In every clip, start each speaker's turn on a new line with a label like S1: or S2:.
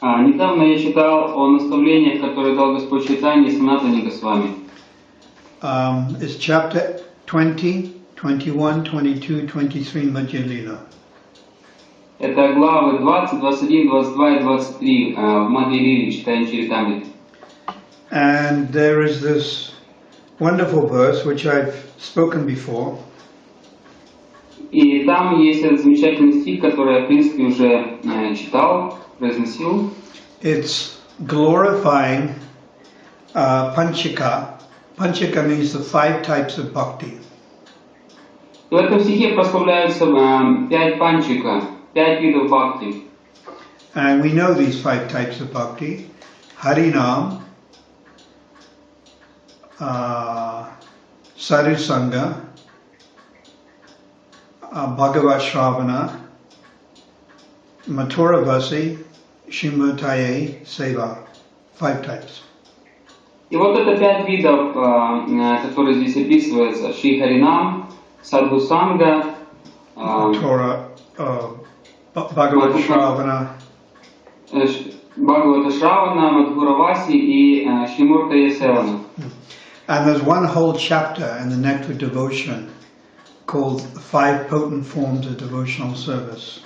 S1: Недавно я читал о наставлениях, которые дал Господь Чайтанья Санатане Госвами.
S2: It's chapter 20, 21, 22, 23 Madhya Lila.
S1: Это главы 20, 21, 22 и 23 в Мадхья-лиле Чайтанья Чаритамрите.
S2: And there is this wonderful verse which I've spoken before.
S1: И там есть этот замечательный стих, который я, в принципе, уже читал, произносил.
S2: It's glorifying Panchika. Panchika means the 5 types of bhakti.
S1: И в этом стихе прославляются 5 панчика, 5 видов бхакти.
S2: And we know these 5 types of bhakti. Harinam, Sadhusanga, Bhagavat Shravana, Mathuravasi, Shrimataye, Seva. 5 types.
S1: И вот это 5 видов, которые здесь описываются. Шри Харинам, Садхусанга,
S2: Bhagavat Shravana,
S1: Бхагавата Шравана, Мадхураваси и Шримуртая Севана.
S2: And there's one whole chapter in the Nectar Devotion called 5 Potent Forms of Devotional Service.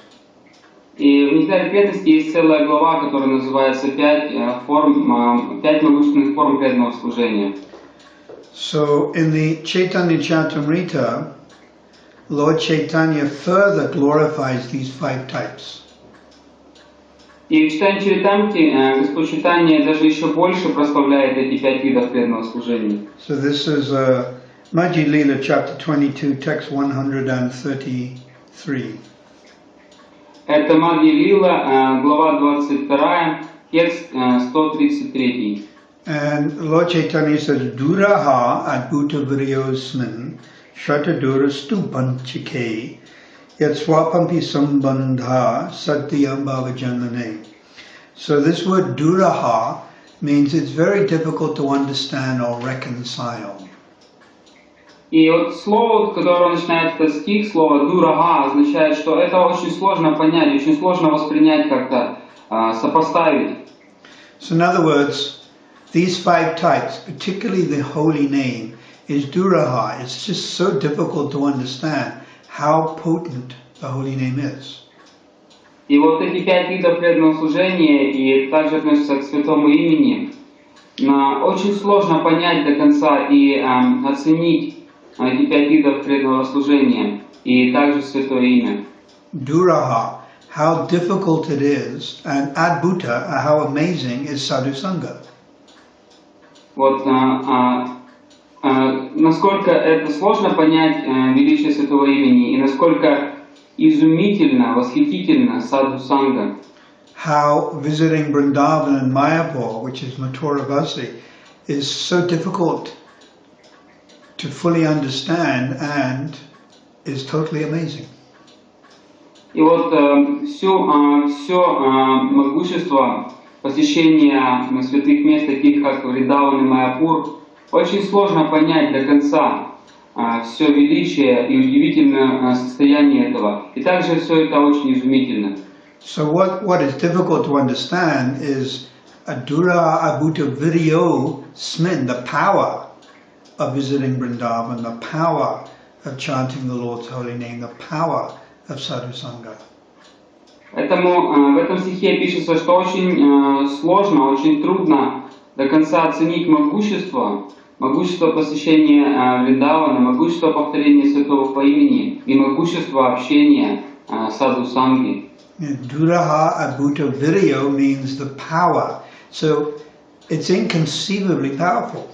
S1: И в Нектаре преданности есть целая глава, которая называется 5 могущественных форм преданного служения.
S2: So in the Chaitanya Charitamrita, Lord Chaitanya further glorifies these 5 types.
S1: И в Чайтанья Чаритамрите Господь Чайтанья даже еще больше прославляет эти 5 видов преданного служения.
S2: So this is Madhya Lila chapter 22, text 133.
S1: Это Мадхья-лила, глава 22, текст 133.
S2: And Lord Chaitanya says, Duraha adbhuta viryosmin shatadurastu panchike yat swapampi sambandha satyam bhavajanmane. So this word Duraha means it's very difficult to understand or reconcile.
S1: И вот слово, которое начинает этот стих, слово «дурага», означает, что это очень сложно понять, очень сложно воспринять как-то, сопоставить.
S2: So in other words, these 5 types, particularly the holy name, is Duraha. It's just so difficult to understand how potent the holy name is.
S1: И вот эти 5 видов преданного служения, и также относятся к святому имени, очень сложно понять до конца и оценить эти 5 видов преданного служения, и также святое имя.
S2: Duraha, how difficult it is, and Adbhuta, how amazing is Sadhusanga.
S1: Вот насколько это сложно понять величие святого имени, и насколько изумительно, восхитительно Садхусанга.
S2: How visiting Vrindavan and Mayapur, which is Mathuravasi, is so difficult to fully understand and is totally amazing.
S1: И вот все могущество посещения святых мест, таких как Вриндаван и Майяпур, очень сложно понять до конца все величие и удивительное состояние этого. И также все это очень изумительно.
S2: So what is difficult to understand is Adura Abhuta Video Smin, the power of visiting Vrindavan, the power of chanting the Lord's holy name, the power of Sadhusanga.
S1: Поэтому в этом стихе пишется, что очень сложно, очень трудно до конца оценить могущество посещения Вриндавана, могущество повторения святого по имени и могущество общения Садхусанги.
S2: Duraha Abhuta Video means the power, so it's inconceivably powerful.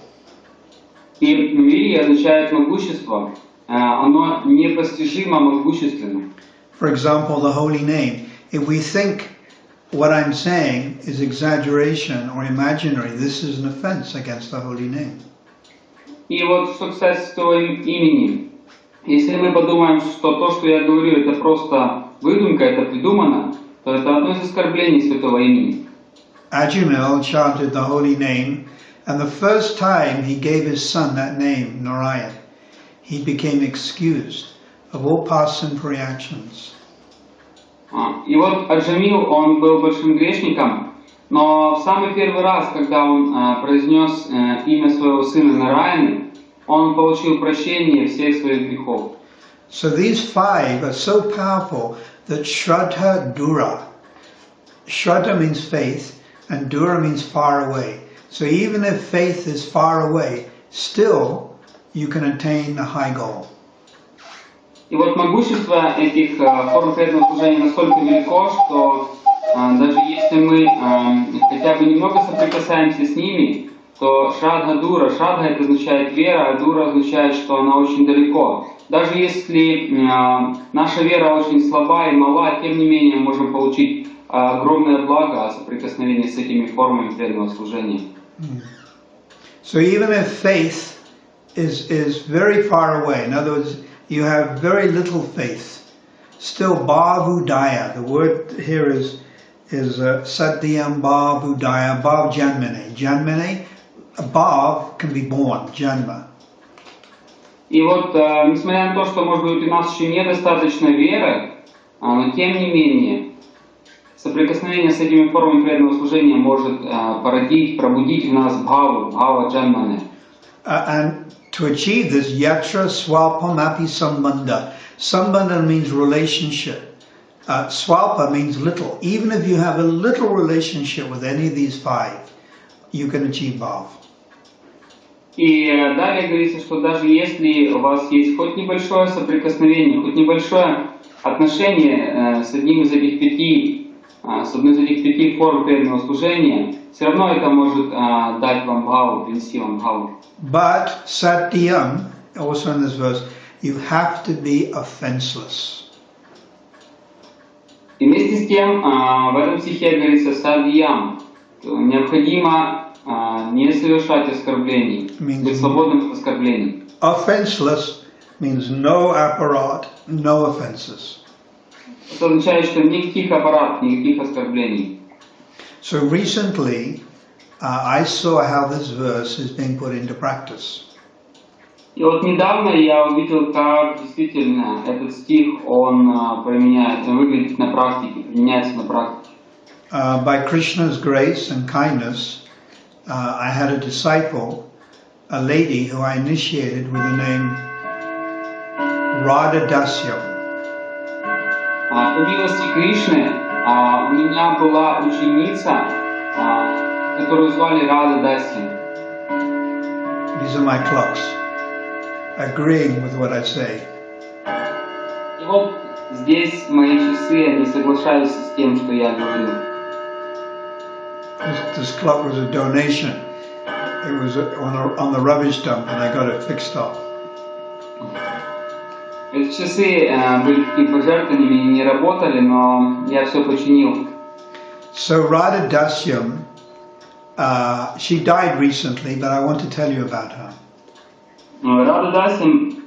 S1: И вирья означает могущество, оно непостижимо могущественно.
S2: For example, the holy name. If we think what I'm saying is exaggeration or imaginary, this is an offense against the holy name.
S1: И вот что касается святого имени, если мы подумаем, что то, что я говорю, это просто выдумка, это придумано, то это одно из оскорблений святого имени.
S2: Ajumil chanted the holy name, and the first time he gave his son that name, Narayan, he became excused of all past sinful reactions.
S1: И вот Аджамил, он был большим грешником, Но в самый первый раз, когда он произнес имя своего сына Нараяны, он получил прощение всех своих грехов.
S2: So these five are so powerful that Shraddha Dura. Shraddha means faith and Dura means far away. So even if faith is far away, still you can attain the high goal.
S1: И вот могущество этих форм преданного служения настолько велико, что даже если мы хотя бы немного соприкасаемся с ними, то Шрадха Дура, Шрадха это означает вера, а Дура означает, что она очень далеко. Даже если наша вера очень слаба и мала, тем не менее мы можем получить огромное благо соприкосновения с этими формами преданного служения.
S2: So even if faith is very far away, in other words, you have very little faith, still bhavudaya, the word here is satyam bhavudaya, bhav janmane. Janmane, a bhav can be born, janma.
S1: И вот, несмотря на то, что, может быть, у нас еще недостаточно веры, но тем не менее, соприкосновение с этими формами преданного служения может породить, пробудить в нас бхаву, бхава джанмане.
S2: And to achieve this, yatra swalpamapi sambandha. Sambandha means relationship. Swalpa means little. Even if you have a little relationship with any of these five, you can achieve bhav.
S1: И далее говорится, что даже если у вас есть хоть небольшое соприкосновение, хоть небольшое отношение с одной из этих пяти форм преданного служения, все равно это может дать вам бхаву, принести вам бхаву.
S2: But satyam, also in this verse, you have to be offenseless.
S1: И вместе с тем, в этом стихе говорится садьям, необходимо не совершать оскорблений, быть свободным от оскорблений.
S2: Offenseless means no apparat, no offenses.
S1: Это означает, что никаких аппаратов, никаких оскорблений.
S2: So recently, I saw how this verse is being put into practice.
S1: И вот недавно я увидел, как действительно этот стих, он выглядит на практике, применяется на практике.
S2: By Krishna's grace and kindness, I had a disciple, a lady who I initiated with the name Radha Dasyam.
S1: По милости Кришны у меня была ученица, которую звали Рада Дасьям.
S2: These are my clocks, agreeing with what I say.
S1: И вот здесь мои часы, они соглашаются с тем, что я говорю.
S2: This clock was a donation. It was on the rubbish dump, and I got it fixed up.
S1: Эти часы были такими пожертвованиями, не работали, но я все починил.
S2: So Radha Dasyam, she died recently, but I want to tell you about her.
S1: Рада Дасьям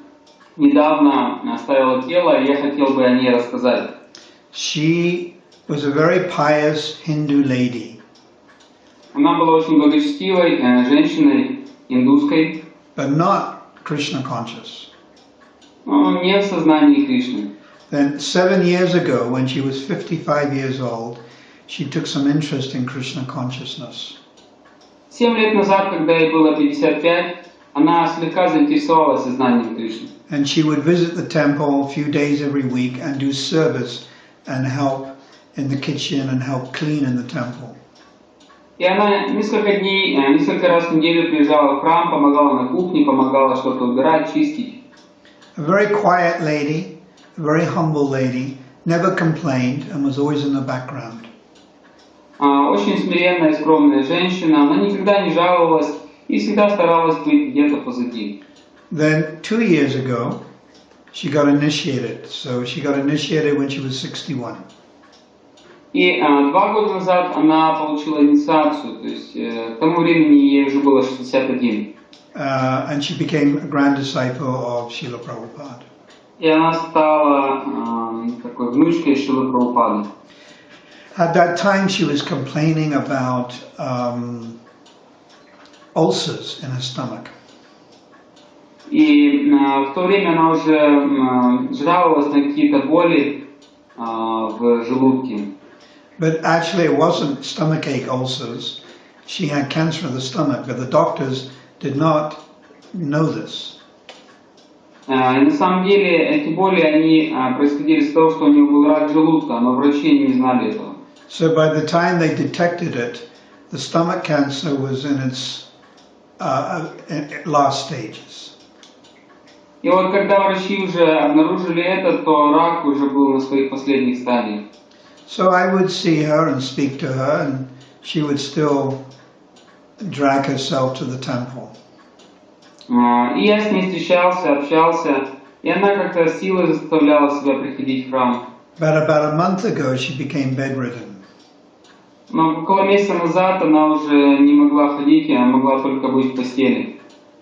S1: недавно оставила тело, и я хотел бы о ней рассказать.
S2: She was a very pious Hindu lady.
S1: Она была очень благочестивой женщиной индусской,
S2: But not Krishna conscious.
S1: но не в сознании Кришны.
S2: Then 7 years ago, when she was 55 years old, she took some interest in Krishna consciousness.
S1: 7 лет назад, когда ей было 55, она слегка заинтересовалась сознанием Кришны.
S2: And she would visit the temple a few days every week and do service and help in the kitchen and help clean in the temple.
S1: И она несколько раз в неделю приезжала в храм, помогала на кухне, помогала что-то убирать, чистить.
S2: A very quiet lady, a very humble lady, never complained and was always in the background.
S1: Очень смиренная и скромная женщина, она никогда не жаловалась и всегда старалась быть где-то позади.
S2: Then 2 years ago, she got initiated. So she got initiated when she was 61.
S1: И 2 года назад она получила инициацию, то есть к тому времени ей уже было 61.
S2: And she became a grand disciple of Srila Prabhupada.
S1: И она стала такой внучкой Шрилы Прабхупады.
S2: At that time, she was complaining about ulcers in her stomach.
S1: И в то время она уже жаловалась на какие-то боли в желудке.
S2: But actually, it wasn't stomachache ulcers. She had cancer of the stomach, but the doctors did not know this.
S1: И на самом деле эти боли, они происходили из того, что у него был рак желудка, но врачи не знали этого.
S2: So by the time they detected it, the stomach cancer was in its last stages.
S1: И вот когда врачи уже обнаружили это, то рак уже был на своих последних стадиях.
S2: So I would see her and speak to her, and she would still drag herself to the temple.
S1: И я с ней встречался, общался, и она как-то силой заставляла себя приходить в храм.
S2: But about a month ago, she became bedridden.
S1: Но около месяца назад она уже не могла ходить, она могла только быть в постели.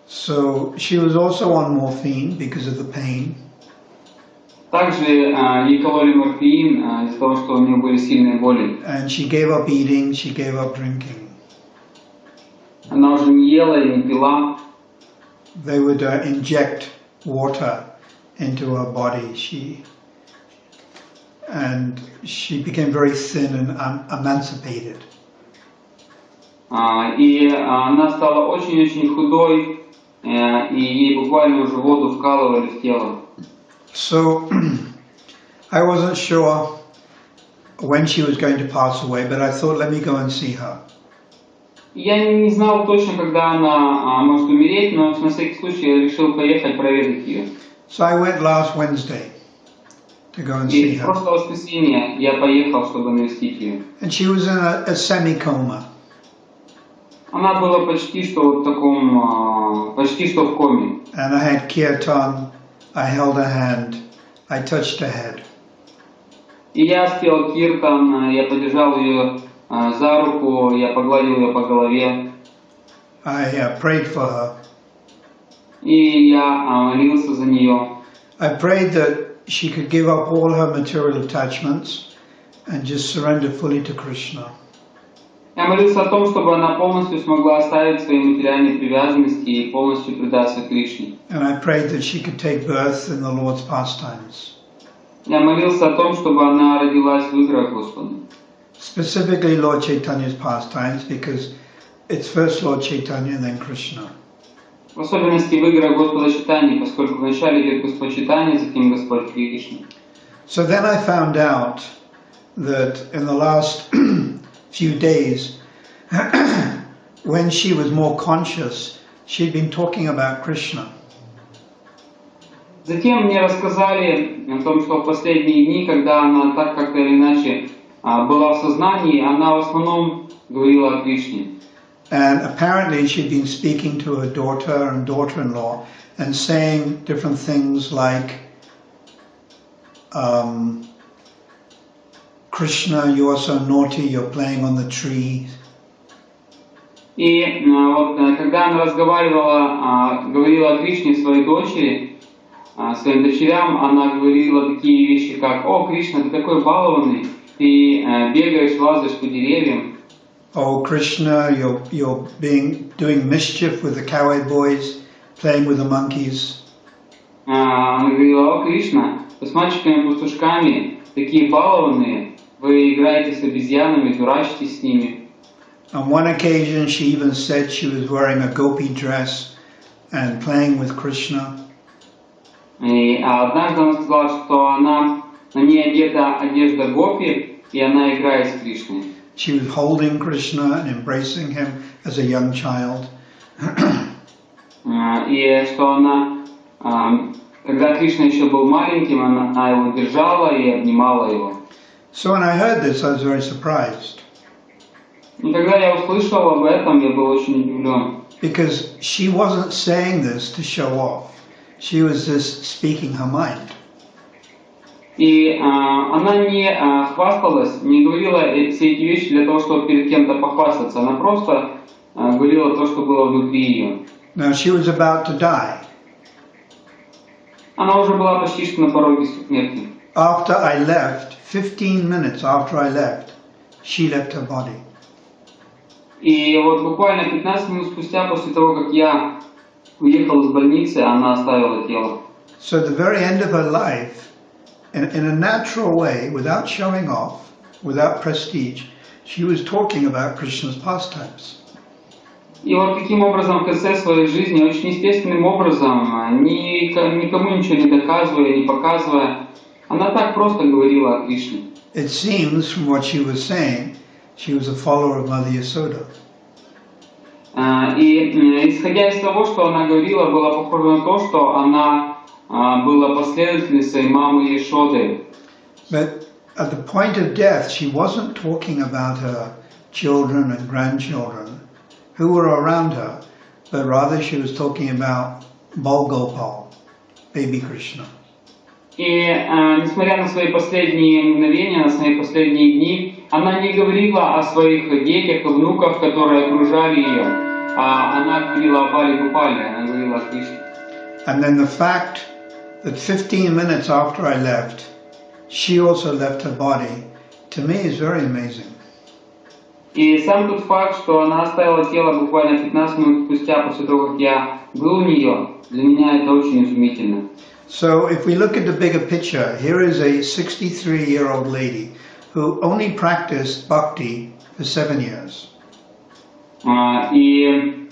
S2: So she was also on morphine because of the pain.
S1: Также ей кололи морфин из-за того, что у нее были сильные боли.
S2: And she gave up eating, she gave up drinking.
S1: Она уже не ела и не пила.
S2: They would inject water into her body. And she became very thin and emancipated.
S1: И она стала очень-очень худой, и ей буквально уже воду вкалывали в тело.
S2: So I wasn't sure when she was going to pass away, but I thought, let me go and see her.
S1: Я не знал точно, когда она может умереть, но на всякий случай я решил поехать проведать ее.
S2: So I went last Wednesday to go and
S1: И
S2: see
S1: в
S2: her.
S1: прошлое воскресенье я поехал, чтобы навестить ее.
S2: And she was in a semi-coma.
S1: Она была почти что в таком, почти что в коме.
S2: And I had kirtan, I held her hand, I touched her head.
S1: И я спел киртан, я подержал ее за руку, я погладил ее по голове.
S2: I prayed for her.
S1: И я молился за нее.
S2: I prayed that she could give up all her material attachments and just surrender fully to Krishna.
S1: Я молился о том, чтобы она полностью смогла оставить свои материальные привязанности и полностью предаться Кришне.
S2: And I prayed that she could take birth in the Lord's pastimes.
S1: Я молился о том, чтобы она родилась в играх Господа.
S2: Specifically Lord Chaitanya's pastimes, because it's first Lord Chaitanya and then Krishna.
S1: В особенности в играх Господа Чайтаньи, поскольку вначале идет Господь Чайтанья, затем Господь Кришна.
S2: So then I found out that in the last few days, when she was more conscious, she'd been talking about Krishna.
S1: Затем мне рассказали о том, что в последние дни, когда она так как-то или иначе была в сознании, она в основном говорила о Кришне.
S2: And apparently she'd been speaking to her daughter and daughter-in-law and saying different things like, Krishna, you are so naughty, you're playing on the tree.
S1: И вот когда она разговаривала, говорила о Кришне своей дочери, своим дочерям, она говорила такие вещи, как: «О, Кришна, ты такой балованный, ты бегаешь, лазаешь по деревьям».
S2: Oh Krishna, you're doing mischief with the cowherd boys, playing with the monkeys.
S1: Она говорила: «О, Кришна, вы с мальчиками-пастушками такие балованные, вы играете с обезьянами, дурачитесь с ними».
S2: On one occasion she even said she was wearing a gopi dress and playing with Krishna.
S1: И однажды она сказала, что на ней одета одежда гопи, и она играет с Кришной.
S2: She was holding Krishna and embracing him as a young child.
S1: И что она, когда Кришна еще был маленьким, она его держала и обнимала его.
S2: So when I heard this, I was very surprised.
S1: И когда я услышал об этом, я был очень удивлен.
S2: Because she wasn't saying this to show off. She was just speaking her mind.
S1: И она не хвасталась, не говорила все эти вещи для того, чтобы перед кем-то похвастаться. Она просто говорила то, что было внутри ее.
S2: Now she was about to die.
S1: Она уже была почти что на пороге смерти.
S2: After I left, 15 minutes after I left, she left her body.
S1: И вот буквально 15 минут спустя, после того, как я уехал из больницы, она оставила тело.
S2: So at the very end of her life, in a natural way, without showing off, without prestige. She was talking about Krishna's pastimes.
S1: И вот таким образом в конце своей жизни, очень естественным образом, никому ничего не доказывая, не показывая, она так просто говорила о Кришне.
S2: It seems from what she was saying, she was a follower of Mother Yasoda.
S1: И исходя из того, что она говорила, было похоже на то, что она была последовательницей мамы Ешоды.
S2: But at the point of death, she wasn't talking about her children and grandchildren who were around her, but rather she was talking about Bal Gopal, baby Krishna.
S1: И несмотря на свои последние мгновения, на свои последние дни, она не говорила о своих детях и внуках, которые окружали ее, а она говорила о Бали Гопале, она говорила о Кришне.
S2: And then the fact that 15 minutes after I left, she also left her body, to me is very amazing.
S1: И сам тот факт, что она оставила тело буквально 15 минут спустя после того, как я был у нее, для меня это очень изумительно.
S2: So if we look at the bigger picture, here is a 63-year-old lady who only practiced bhakti for 7 years.
S1: И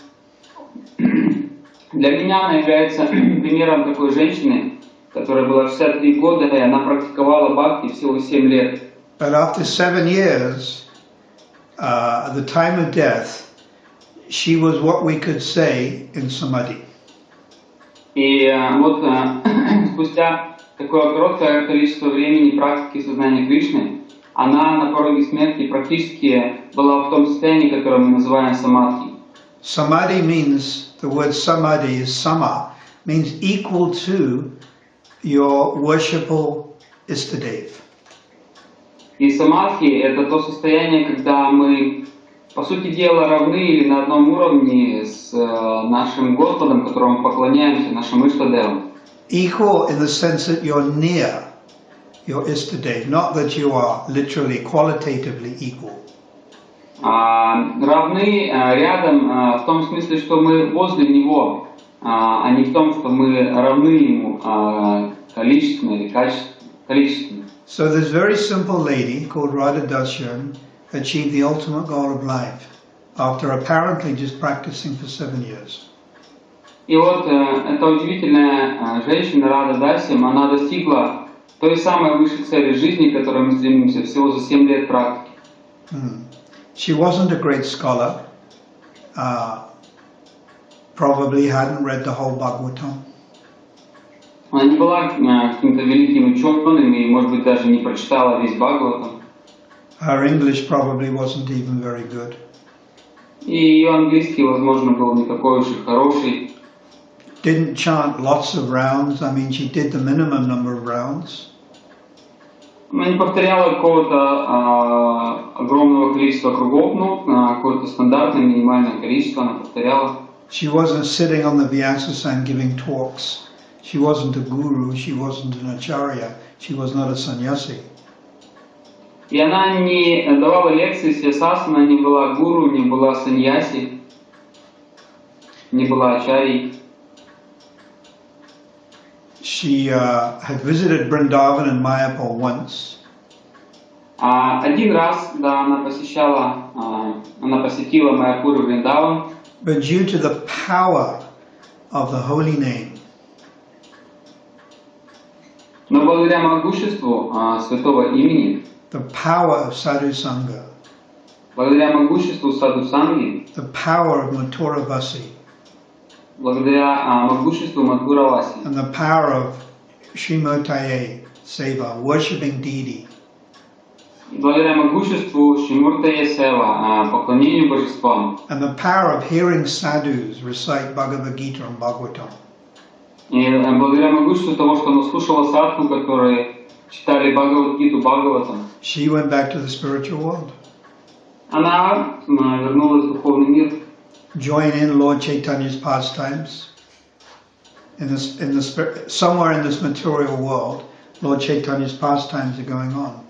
S1: для меня она является примером такой женщины, которая была 63 года, и она практиковала бхакти всего 7 лет.
S2: But after 7 years, at the time of death, she was what we could say in samadhi.
S1: И вот спустя такое короткое количество времени практики сознания Кришны, она на пороге смерти практически была в том состоянии, которое мы называем самадхи.
S2: Samadhi means, the word samadhi is sama, means equal to your worshipful Istadev.
S1: И самадхи — это то состояние, когда мы, по сути дела, равны или на одном уровне с нашим Господом, которому поклоняемся, нашим Иштадевом.
S2: Equal in the sense that you're near your Istadev, not that you are literally qualitatively equal.
S1: Равны рядом в том смысле, что мы возле Него, а не в том, что мы равны Ему количественно или количественно.
S2: So this very simple lady called Radha Dasyan achieved the ultimate goal of life after apparently just practicing for 7 years.
S1: И вот эта удивительная женщина Рада Дасям, она достигла той самой высшей цели жизни, к которой мы стремимся всего за 7 лет практики.
S2: She wasn't a great scholar, probably hadn't read the whole Bhagavatam.
S1: Она не была каким-то великим ученым и, может быть, даже не прочитала весь Бхагаватам.
S2: Her English probably wasn't even very good.
S1: И ее английский, возможно, был не такой уж и хороший.
S2: Didn't chant lots of rounds. I mean, she did the minimum number of rounds.
S1: Она не повторяла какого-то огромного количества кругов, но какое-то стандартное минимальное количество она повторяла.
S2: She wasn't sitting on the Vyasasana giving talks. She wasn't a guru, she wasn't an acharya, she was not a sannyasi.
S1: И она не давала лекции с Ясасана, не была гуру, не была саньяси, не была ачарьей.
S2: She had visited Vrindavan and Mayapur once.
S1: Один раз, да, она посетила Майяпур и Вриндаван.
S2: But due to the power of the holy name,
S1: Но благодаря могуществу святого имени,
S2: the power of sadhu sangha,
S1: благодаря могуществу Саду Санги,
S2: the power of Mathura Vasi,
S1: благодаря могуществу Мадхураваси,
S2: and the power of Srimataye Seva, worshipping deity,
S1: благодаря могуществу Шримуртая Сева, поклонению божествам,
S2: and the power of hearing sadhus recite Bhagavad Gita and Bhagavatam,
S1: и благодаря могуществу того, что она слушала садху, которые читали Бхагавад-гиту Бхагаватам,
S2: she went back to the spiritual world.
S1: она вернулась в духовный мир.
S2: Join in Lord Chaitanya's pastimes. Somewhere in this material world, Lord Chaitanya's pastimes are going on.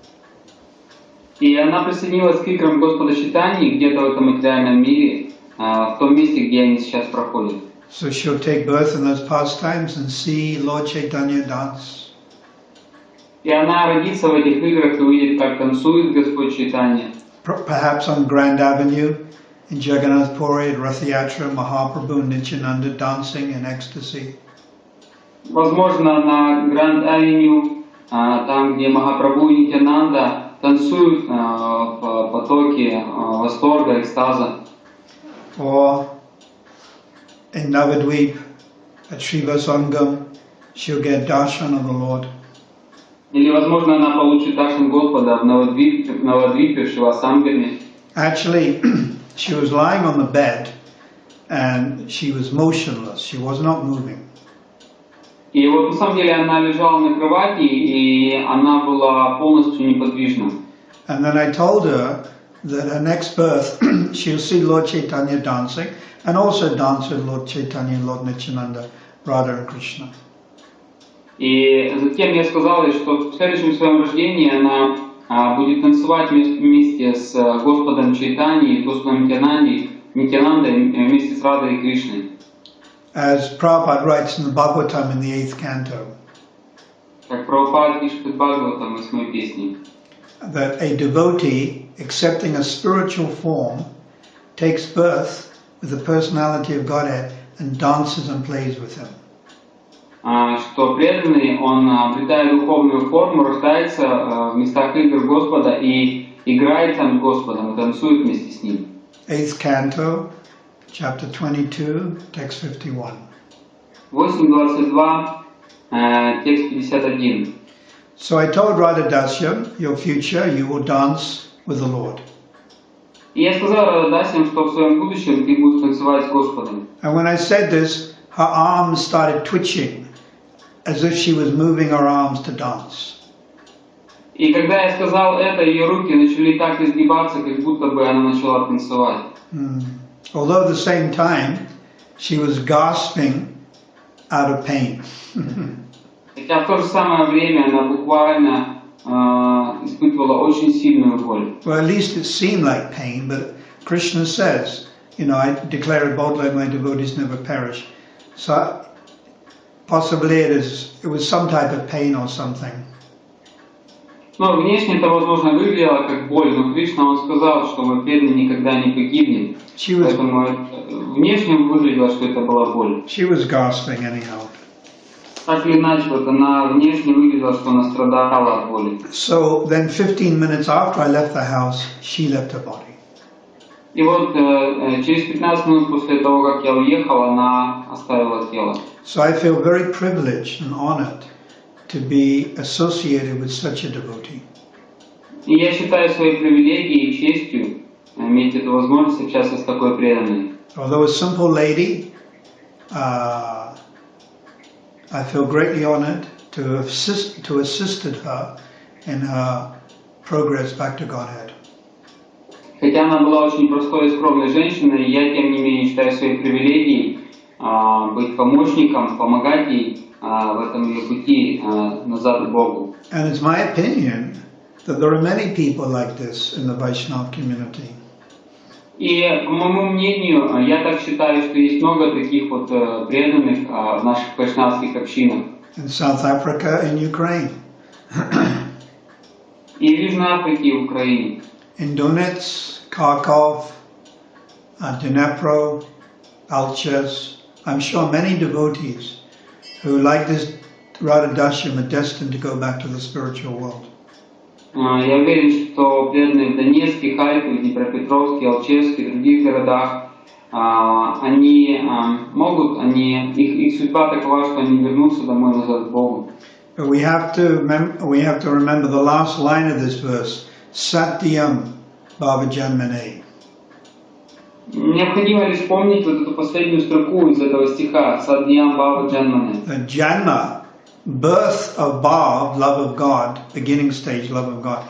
S1: И она присоединилась к играм Господа Чайтаньи где-то в этом материальном мире, в том месте, где они сейчас проходят.
S2: So she'll take birth in those pastimes and see Lord Chaitanya dance.
S1: И она родится в этих играх и увидит, как танцует Господь Чайтанья.
S2: Perhaps on Grand Avenue in Jagannath Puri at Rath Yatra, Mahaprabhu Nityananda dancing in ecstasy.
S1: Возможно, на Гранд-Авеню, там, где Махапрабху и Нитянанда танцуют в потоке восторга, экстаза.
S2: Or in Navadvip at Srivasangam, she'll get darshan of the Lord.
S1: Или, возможно, она получит даршан Господа в Навадвипе, в Шивасангаме.
S2: Actually, she was lying on the bed and she was motionless. She was not moving.
S1: И вот на самом деле она лежала на кровати, и она была полностью неподвижна.
S2: And then I told her that her next birth she'll see Lord Chaitanya dancing and also dance with Lord Chaitanya, Lord Nityananda, Radha and Krishna.
S1: И затем я сказал ей, что в следующем своем рождении она будет танцевать вместе с Господом Чайтаньей, Господом Нитянандой, вместе с Радой и Кришной.
S2: As Prabhupada writes in the Bhagavatam in the 8th canto,
S1: Как Прабхупада пишет в Бхагаватам в 8-й песне,
S2: that a devotee accepting a spiritual form takes birth with the personality of Godhead and dances and plays with him.
S1: Что преданный, он, обретая духовную форму, рождается в местах игр Господа и играет там с Господом, и танцует вместе с Ним.
S2: 8th canto, chapter 22, text 51.
S1: 8.22, текст 51.
S2: So I told Radha Dasya, your future you will dance with the Lord.
S1: И я сказал Радасям, что в своем будущем ты будешь танцевать с Господом.
S2: And when I said this, her arms started twitching as if she was moving her arms to dance.
S1: И когда я сказал это, ее руки начали так изгибаться, как будто бы она начала танцевать.
S2: Although at the same time she was gasping out of pain.
S1: Хотя в то же самое время она буквально испытывала очень сильную боль.
S2: Well, at least it seemed like pain, but Krishna says, I declare it boldly, let my devotees never perish. So possibly it was some type of pain or something.
S1: Но внешне это, возможно, выглядело как боль, но Кришна, он сказал, что мы преданные никогда не погибнем. Поэтому внешне выглядело, что это была боль.
S2: She was gasping anyhow.
S1: Так или иначе, вот она внешне выглядела, что она страдала от боли.
S2: So then 15 minutes after I left the house, she left her body.
S1: И вот через 15 минут после того, как я уехал, она оставила тело.
S2: So I feel very privileged and honored to be associated with such a devotee.
S1: И я считаю своей привилегией и честью иметь эту возможность общаться с такой преданной.
S2: Although a simple lady, I feel greatly honored to have assisted her in her progress back to Godhead.
S1: Хотя она была очень простой и скромной женщиной, я, тем не менее, считаю своей привилегией быть помощником, помогать ей в этом ее пути назад к Богу.
S2: And it's my opinion that there are many people like this in the Vaishnava community.
S1: И, по моему мнению, я так считаю, что есть много таких вот преданных в наших вайшнавских общинах.
S2: In South Africa, in Ukraine.
S1: И в Южной Африке, и в Украине.
S2: In Donetsk, Kharkov, Dnipro, Alchaz, I'm sure many devotees who, like this Radha Dashyam, are destined to go back to the spiritual world.
S1: Я уверен, что преданные в Донецке, Харькове, Днепропетровске, Алчевске и других городах, они могут, их судьба такова, что они вернутся домой назад к Богу.
S2: But we have to remember the last line of this verse, Satyam Bhavajanmane.
S1: Необходимо лишь помнить вот эту последнюю строку из этого стиха, Садьям Бхава Джанмане.
S2: The Janma, birth of Bhav, love of God, beginning stage love of God,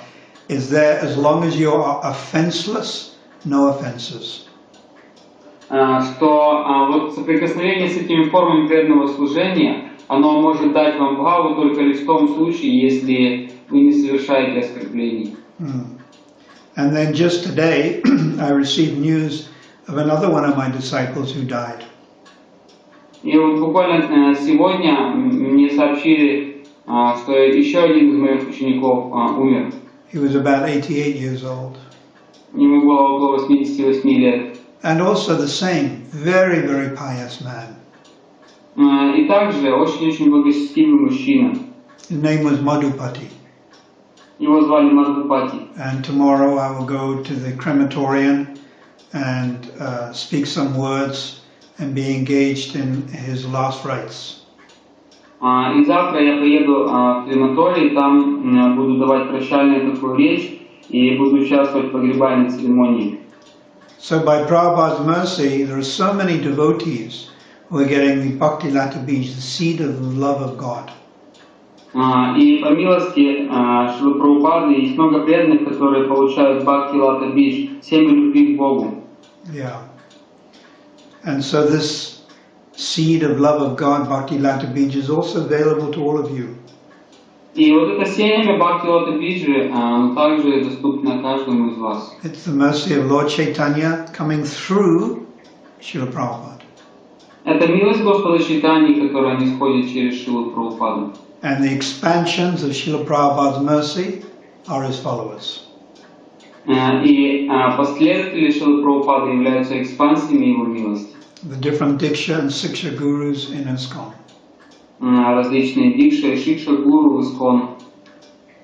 S2: is there as long as you are offenseless, no offenses.
S1: Что вот соприкосновение с этими формами преданного служения, оно может дать вам бхаву только лишь в том случае, если вы не совершаете оскорблений.
S2: And then just today, I received news of another one of my disciples who died.
S1: И вот буквально сегодня мне сообщили что еще один из моих учеников умер.
S2: He was about 88 years old.
S1: Ему было около 88 лет.
S2: And also the same, very, very pious man.
S1: И также очень-очень благочестивый мужчина.
S2: His name was Madhupati.
S1: Его звали Мадхупати.
S2: And tomorrow I will go to the crematorium and speak some words and be engaged in his last rites.
S1: И завтра я поеду в крематорий, там буду давать прощальную такую речь и буду участвовать в погребальной церемонии.
S2: So by Prabhupada's mercy, there are so many devotees who are getting the Bhakti Lata Bij, the seed of the love of God.
S1: И по милости Шрилы Прабхупады есть много преданных, которые получают Бхакти Лата Бидж, семя любви к Богу.
S2: Yeah. And so this seed of love of God, Bhakti Lata Bij, is also available to all of you.
S1: И вот это семя Бхакти Лата Биджи также доступно каждому из вас.
S2: It's the mercy of Lord Chaitanya coming through Srila Prabhupada.
S1: Это милость Господа Чайтаньи, которая нисходит через Шрилу Прабхупаду.
S2: And the expansions of Srila Prabhupada's mercy are his followers.
S1: И последователи Шрилы Прабхупады являются экспансиями его милости.
S2: The different Diksha and Siksha gurus in ISKCON.
S1: Различные дикша и шикша гуру в Искон.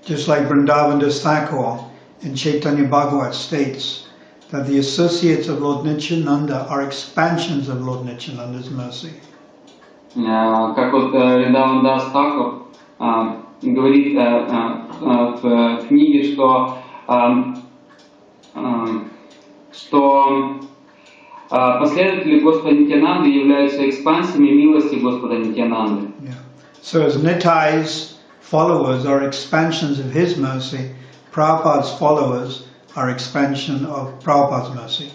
S2: Just like Vrindavan Das Thakur in Chaitanya Bhagavat states that the associates of Lord Nityananda are expansions of Lord Nityananda's mercy.
S1: Как вот Вриндаван Дас Тхакур говорит в книге, что последователи Господа Нитьянанды являются экспансиями милости Господа Нитьянанды.
S2: Yeah. So as Nitai's followers are expansions of his mercy, Prabhupada's followers are expansion of Prabhupada's mercy.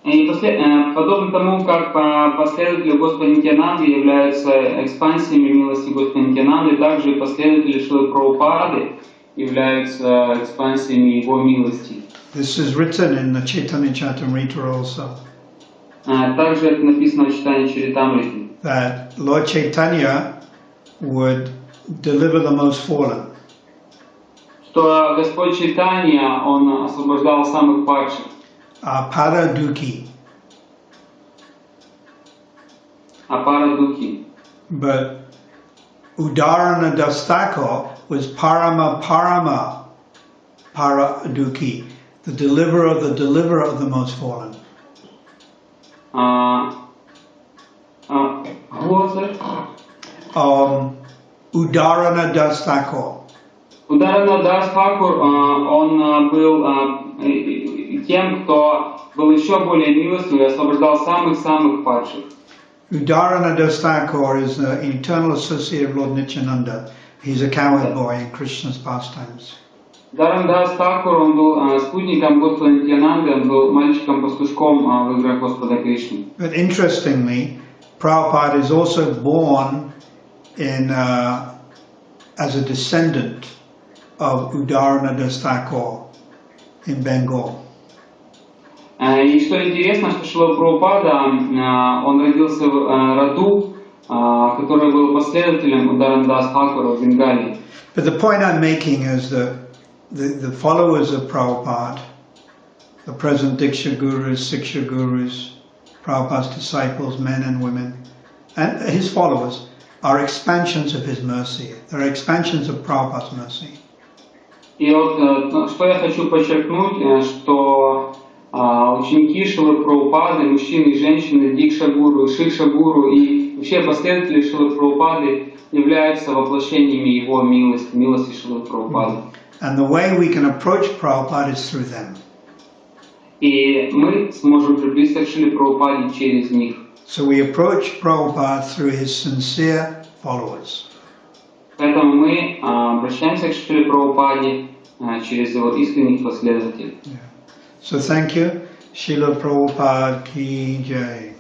S1: И подобно тому, как последователи Господа Нитьянанды являются экспансиями милости Господа Нитьянанды, также последователи Шрилы Прабхупады являются экспансиями его милости.
S2: This is written in the Chaitanya Charitamrita also.
S1: Также это написано в читании Чаритамрити.
S2: That Lord Chaitanya would deliver the most fallen.
S1: Что Господь Чайтанья, Он освобождал самых падших.
S2: Paradukhi.
S1: Апарадухи.
S2: But Udarana Das Thakur was Parama Paradukhi, the deliverer of the most fallen.
S1: Who was it?
S2: Udarana Das Thakur.
S1: Ударана Дас Тхакур, он был тем, кто был еще более милостивый и освобождал самых-самых падших.
S2: Udarana Das Thakur is an eternal associate of Lord Nityananda. He's a cowherd boy in Krishna's pastimes.
S1: Ударана Дас Тхакур, он был спутником Господа Нитьянанды, он был мальчиком-пастушком в играх Господа Кришны.
S2: But interestingly, Prabhupada is also born in as a descendant of Udarana Das Thakur in Bengal.
S1: И что интересно, что Шрила Прабхупада, он родился в роду, который был последователем Ударана Дас Тхакура в Бенгалии.
S2: But the point I'm making is that the followers of Prabhupada, the present Diksha gurus, Siksha gurus, Prabhupada's disciples, men and women, and his followers are expansions of his mercy. They're expansions of Prabhupada's mercy.
S1: И вот что я хочу подчеркнуть, что ученики Шрилы Прабхупады, мужчины и женщины, Дикша-гуру, Шикша-гуру и вообще последователи Шрилы Прабхупады являются воплощениями его милости, милости Шрилы Прабхупады.
S2: And the way we can approach Prabhupada is through them.
S1: И мы сможем приблизиться к Шриле Прабхупаде через них.
S2: So we approach Prabhupada through his sincere followers.
S1: Поэтому мы обращаемся к Шриле Прабхупаде через его искренних последователей.
S2: So thank you. Srila Prabhupada ki jai.